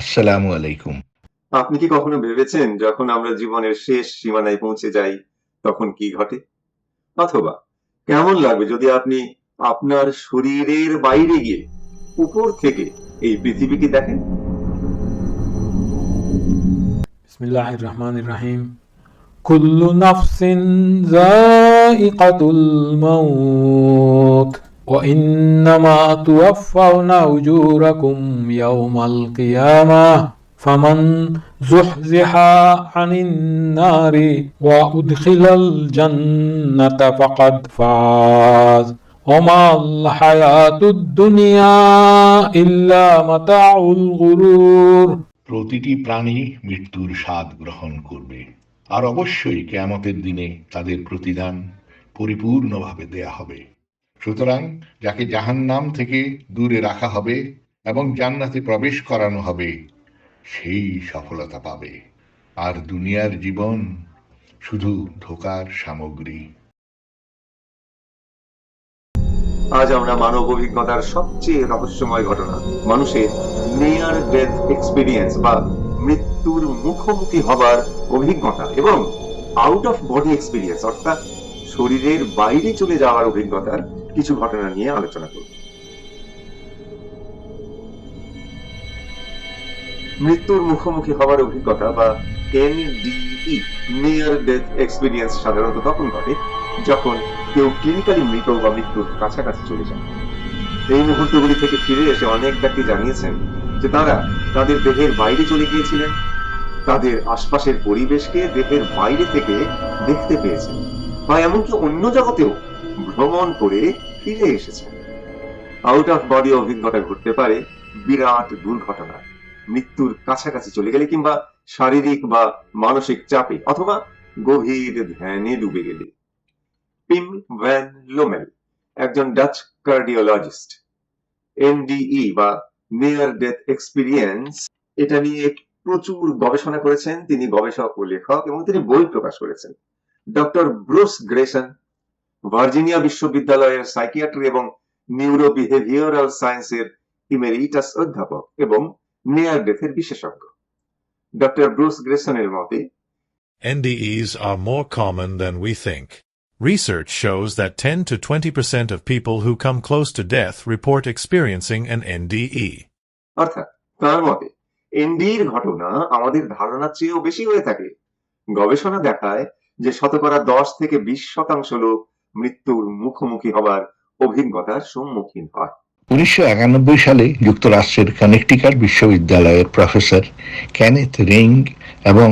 আসসালামু আলাইকুম। আপনি কি কখনো ভেবেছেন যখন আমরা জীবনের শেষ সীমানায় পৌঁছে যাই তখন কি ঘটে? অথবা কেমন লাগবে যদি আপনি আপনার শরীরের বাইরে গিয়ে উপর থেকে এই পৃথিবীকে দেখেন? Bismillahirrahmanirrahim. Kullu nafsin za'iqatul maut. Wa innama tuwaffawna ujurakum yawmal qiyamah. فمن زحزح عن النار وأدخل الجنة فقد فاز وما الحياة الدنيا إلا متاع الغرور প্রতিটি প্রাণী মৃত্যুর স্বাদ গ্রহণ করবে, আর অবশ্যই কিয়ামতের দিনে তাদের প্রতিদান পরিপূর্ণভাবে দেয়া হবে। সুতরাং যাকে জাহান্নাম থেকে দূরে রাখা হবে এবং জান্নাতে প্রবেশ করানো হবে, সেই সফলতা পাবে। আর দুনিয়ার জীবন শুধু ধোঁকার সামগ্রী। আজ আমরা মানব অভিজ্ঞতার সবচেয়ে রহস্যময় ঘটনা, মানুষের নিয়ার ডেথ এক্সপিরিয়েন্স বা মৃত্যুর মুখোমুখি হবার অভিজ্ঞতা এবং আউট অফ বডি এক্সপিরিয়েন্স অর্থাৎ শরীরের বাইরে চলে যাওয়ার অভিজ্ঞতার কিছু ঘটনা নিয়ে আলোচনা করব। মৃত্যুর মুখোমুখি হওয়ার অভিজ্ঞতা বা এনডিই নিয়ার ডেথ এক্সপিরিয়েন্স সাধারণত তখন ঘটে যখন কেউ ক্লিনিক্যালি মৃত বা মৃত্যুর কাছাকাছি চলে যায়। এই মুহূর্তগুলি থেকে ফিরে এসে অনেক ব্যক্তি জানিয়েছেন যে তারা তাদের দেহের বাইরে চলে গিয়েছিলেন, তাদের আশপাশের পরিবেশকে দেহের বাইরে থেকে দেখতে পেয়েছেন বা এমনকি অন্য জগতেও ভ্রমণ করে ফিরে এসেছেন। আউট অফ বডি অভিজ্ঞতা ঘটতে পারে বিরাট দুর্ঘটনা, মৃত্যুর কাছাকাছি চলে গেলে কিংবা শারীরিক বা মানসিক চাপে অথবা গভীর ধ্যানে ডুবে গেলে। পিম ভ্যান লোমেল, একজন ডাচ কার্ডিওলজিস্ট, এনডিই বা নিয়ার ডেথ এক্সপিরিয়েন্স এটা নিয়ে প্রচুর গবেষণা করেছেন। তিনি গবেষক ও লেখক এবং তিনি বই প্রকাশ করেছেন। ডক্টর ব্রুস গ্রেসন, ভার্জিনিয়া বিশ্ববিদ্যালয়ের সাইকিয়াট্রি এবং নিউরো বিহেভিয়ারাল সায়েন্সের ইমেরিটাস অধ্যাপক এবং নিয়ার ডেথের বিশেষজ্ঞ। ডক্টর ব্রুস গ্রেসনের মতে, NDEs are more common than we think. Research shows that 10 to 20% of people who come close to death report experiencing an NDE. অর্থাৎ তার মতে এনডির ঘটনা আমাদের ধারণার চেয়েও বেশি হয়ে থাকে। গবেষণা দেখায় যে শতকরা 10 থেকে 20% লোক মৃত্যুর মুখোমুখি হবার অভিজ্ঞতার সম্মুখীন হয়। 1991 সালে যুক্তরাষ্ট্রের কানেকটিকাট বিশ্ববিদ্যালয়ের প্রফেসর কেনেথ রিং এবং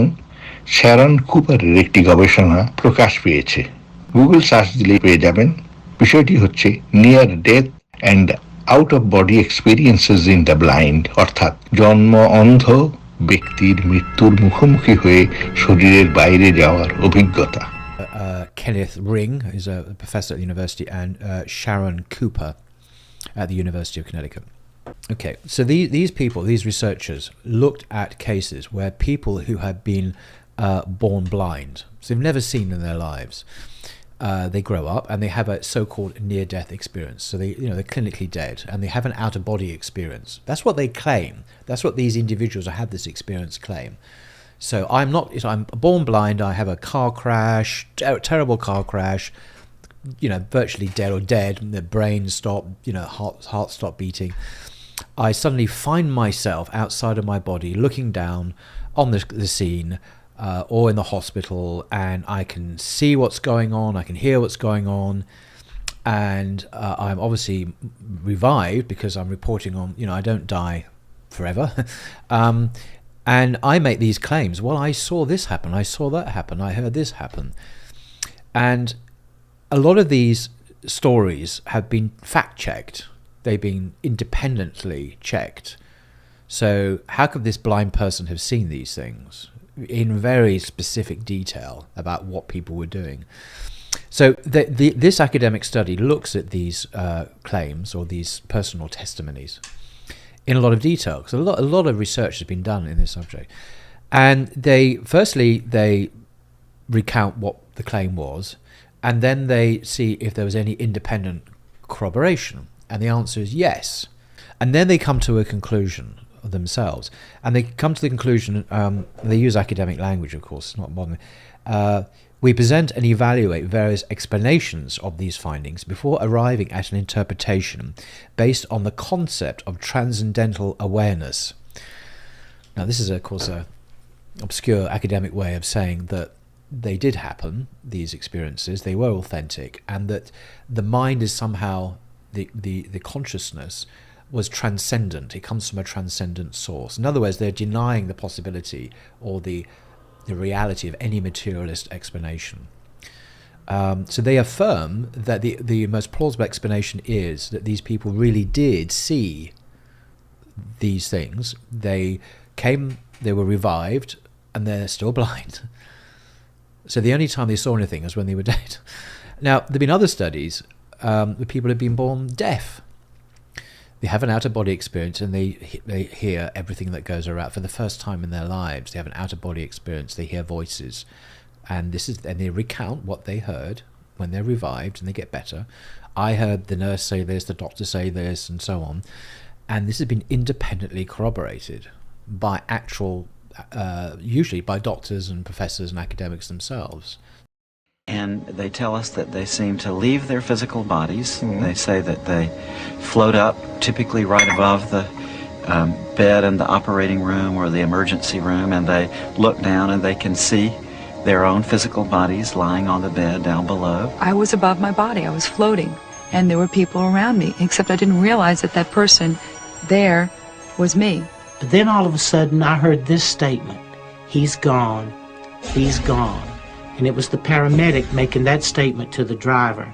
শ্যারন কুপারের একটি গবেষণা প্রকাশ পেয়েছে। গুগল সার্চ দিলে পেয়ে যাবেন। বিষয়টি হচ্ছে near death and out of body experiences in the blind, অর্থাৎ জন্ম অন্ধ ব্যক্তির মৃত্যুর মুখোমুখি হয়ে শরীরের বাইরে যাওয়ার অভিজ্ঞতা। Kenneth Ring is a professor at the university, and Sharon Cooper at the University of Connecticut. Okay, so these people, these researchers, looked at cases where people who had been born blind, so they've never seen in their lives, they grow up and they have a so-called near-death experience. So they're clinically dead and they have an out-of-body experience. That's what they claim. That's what these individuals who have this experience claim. So I'm born blind. I have a car crash, terrible car crash. Virtually dead or dead. The brain stopped. Heart stopped beating. I suddenly find myself outside of my body, looking down on the scene. Or in the hospital, and I can see what's going on, I can hear what's going on, and I'm obviously revived because I'm reporting on, I don't die forever. And I make these claims. Well, I saw this happen, I saw that happen, I heard this happen. And a lot of these stories have been fact-checked. They've been independently checked. So how could this blind person have seen these things in very specific detail about what people were doing? So this academic study looks at these claims or these personal testimonies in a lot of detail, because a lot of research has been done in this subject. And they recount what the claim was, and then they see if there was any independent corroboration. And the answer is yes. And then they come to a conclusion. themselves. And they come to the conclusion, they use academic language, of course, not modern. We present and evaluate various explanations of these findings before arriving at an interpretation based on the concept of transcendental awareness. Now, this is, of course, an obscure academic way of saying that they did happen, these experiences, they were authentic, and that the mind is somehow, the consciousness was transcendent. It comes from a transcendent source. In other words, they're denying the possibility or the reality of any materialist explanation. So they affirm that the most plausible explanation is that these people really did see these things. They were revived, and they're still blind. So the only time they saw anything was when they were dead. Now, there have been other studies where people have been born deaf. They have an out-of-body experience, and they hear everything that goes around for the first time in their lives. They have an out-of-body experience. They hear voices, and they recount what they heard when they're revived, and they get better. I heard the nurse say this, the doctor say this, and so on. And this has been independently corroborated by usually by doctors and professors and academics themselves. And they tell us that they seem to leave their physical bodies. They say that they float up, typically right above the bed in the operating room or the emergency room, and they look down and they can see their own physical bodies lying on the bed down below. I was above my body. I was floating, and there were people around me, except I didn't realize that that person there was me. But then all of a sudden I heard this statement: "He's gone, he's gone." And it was the paramedic making that statement to the driver.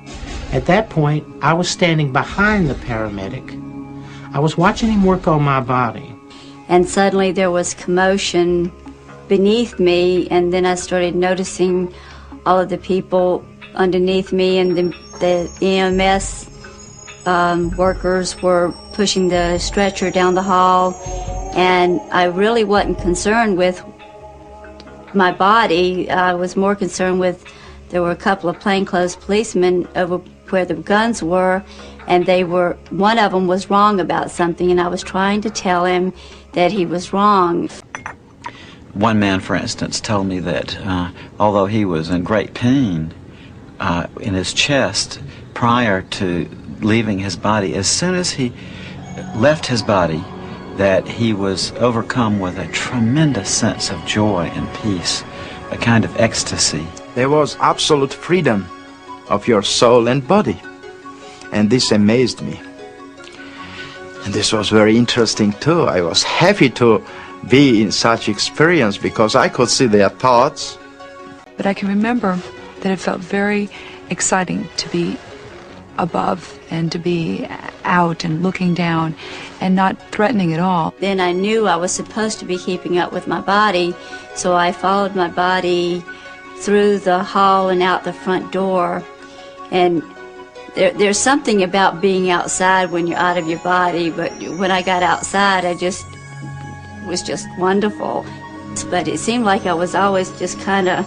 At that point, I was standing behind the paramedic. I was watching him work on my body. And suddenly there was commotion beneath me, and then I started noticing all of the people underneath me, and the EMS workers were pushing the stretcher down the hall, and I really wasn't concerned with my body. I was more concerned with, there were a couple of plainclothes policemen over where the guns were, and one of them was wrong about something, and I was trying to tell him that he was wrong. One man, for instance, told me that although he was in great pain in his chest prior to leaving his body, as soon as he left his body, that he was overcome with a tremendous sense of joy and peace, a kind of ecstasy. There was absolute freedom of your soul and body, and this amazed me. And this was very interesting too. I was happy to be in such experience because I could see their thoughts. But I can remember that it felt very exciting to be above and to be out and looking down and not threatening at all. Then I knew I was supposed to be keeping up with my body, so I followed my body through the hall and out the front door. And there's something about being outside when you're out of your body, but when I got outside, it was just wonderful. But it seemed like I was always just kind of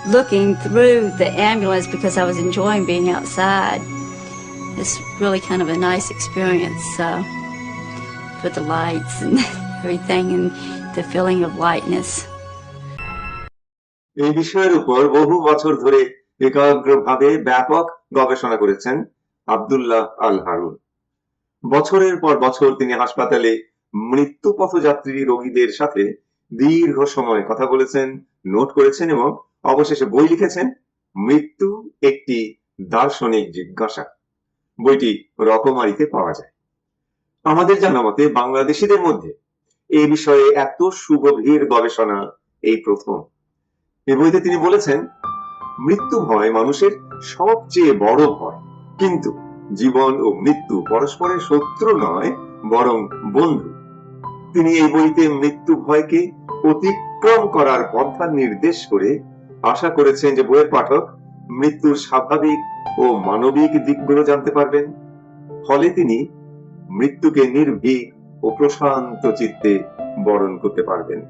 looking through the ambulance because I was enjoying being outside. It's really kind of a nice experience with the lights and everything and the feeling of lightness. এই বিষয়ের উপর বহু বছর ধরে একাগ্রভাবে ব্যাপক গবেষণা করেছেন আব্দুল্লাহ আল হারুন। বছরের পর বছর তিনি হাসপাতালে মৃত্যু পথযাত্রী রোগীদের সাথে দীর্ঘ সময় কথা বলেছেন, নোট করেছেন এবং অবশেষে বই লিখেছেন মৃত্যু একটি দার্শনিক জিজ্ঞাসা। বইটি রকমারিতে পাওয়া যায়। আমাদের জানা মতে বাংলাদেশিদের মধ্যে এই বিষয়ে এত সুগভীর গবেষণা এই প্রথম। এই বইতে তিনি বলেছেন মৃত্যু ভয় মানুষের সবচেয়ে বড় ভয়, কিন্তু জীবন ও মৃত্যু পরস্পরের শত্রু নয় বরং বন্ধু। তিনি এই বইতে মৃত্যু ভয়কে অতিক্রম করার পন্থা নির্দেশ করে আশা করেছেন যে বইয়ের পাঠক মৃত্যুর স্বাভাবিক ও মানবিক দিকগুলো জানতে পারবেন। ফলে তিনি মৃত্যুকে নির্ভীক ও প্রশান্ত চিত্তে বরণ করতে পারবেন।